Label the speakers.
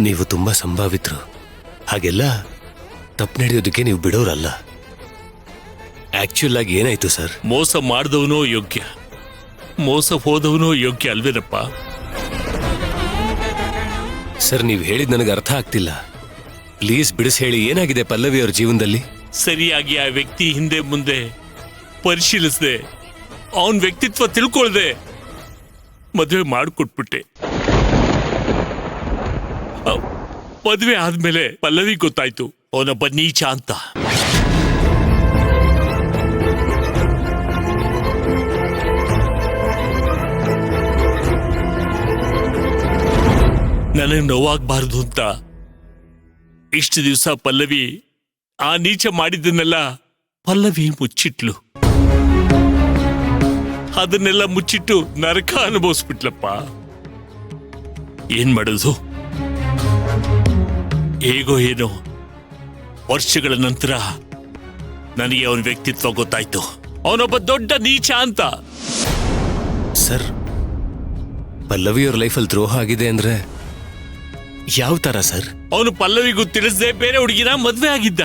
Speaker 1: ನೀವು ತುಂಬಾ ಸಂಭಾವಿತರು. ಹಾಗೆಲ್ಲ ತಪ್ಪು ನಡೆಯೋದಕ್ಕೆ ನೀವು ಬಿಡೋರಲ್ಲ. ಆಕ್ಚುಲ್ ಆಗಿ ಏನಾಯ್ತು ಸರ್?
Speaker 2: ಮೋಸ ಮಾಡಿದವನೋ ಯೋಗ್ಯ, ಮೋಸ ಹೋದವನೋ ಯೋಗ್ಯ ಅಲ್ವೇನಪ್ಪ?
Speaker 1: ಸರ್, ನೀವು ಹೇಳಿದ್ ನನಗೆ ಅರ್ಥ ಆಗ್ತಿಲ್ಲ. ಪ್ಲೀಸ್ ಬಿಡಿಸಿ ಹೇಳಿ, ಏನಾಗಿದೆ ಪಲ್ಲವಿ ಅವ್ರ ಜೀವನದಲ್ಲಿ?
Speaker 2: ಸರಿಯಾಗಿ ಆ ವ್ಯಕ್ತಿ ಹಿಂದೆ ಮುಂದೆ ಪರಿಶೀಲಿಸದೆ, ಅವನ ವ್ಯಕ್ತಿತ್ವ ತಿಳ್ಕೊಳ್ದೆ ಮದುವೆ ಮಾಡಿಕೊಟ್ಬಿಟ್ಟೆ. ಮದುವೆ ಆದ್ಮೇಲೆ ಪಲ್ಲವಿ ಗೊತ್ತಾಯ್ತು ಅವನೊಬ್ಬ ನೀಚ ಅಂತ. ನನಗೆ ನೋವಾಗಬಾರ್ದು ಅಂತ ಇಷ್ಟು ದಿವಸ ಪಲ್ಲವಿ ಆ ನೀಚ ಮಾಡಿದ್ದನ್ನೆಲ್ಲ ಪಲ್ಲವಿ ಮುಚ್ಚಿಟ್ಲು. ಅದನ್ನೆಲ್ಲ ಮುಚ್ಚಿಟ್ಟು ನರಕ ಅನುಭವಿಸ್ಬಿಟ್ಲಪ್ಪ. ಏನ್ ಮಾಡೋದು? ಹೇಗೋ ಏನೋ ವರ್ಷಗಳ ನಂತರ ನನಗೆ ಅವನ ವ್ಯಕ್ತಿತ್ವ ಗೊತ್ತಾಯ್ತು. ಅವನೊಬ್ಬ ದೊಡ್ಡ ನೀಚ ಅಂತ.
Speaker 1: ಸರ್, ಪಲ್ಲವಿ ಅವ್ರ ಲೈಫಲ್ಲಿ ದ್ರೋಹ ಆಗಿದೆ ಅಂದ್ರೆ ಯಾವ ತರ ಸರ್?
Speaker 2: ಅವನು ಪಲ್ಲವಿಗೂ ತಿಳಿಸದೆ ಬೇರೆ ಹುಡುಗಿನ ಮದ್ವೆ ಆಗಿದ್ದ.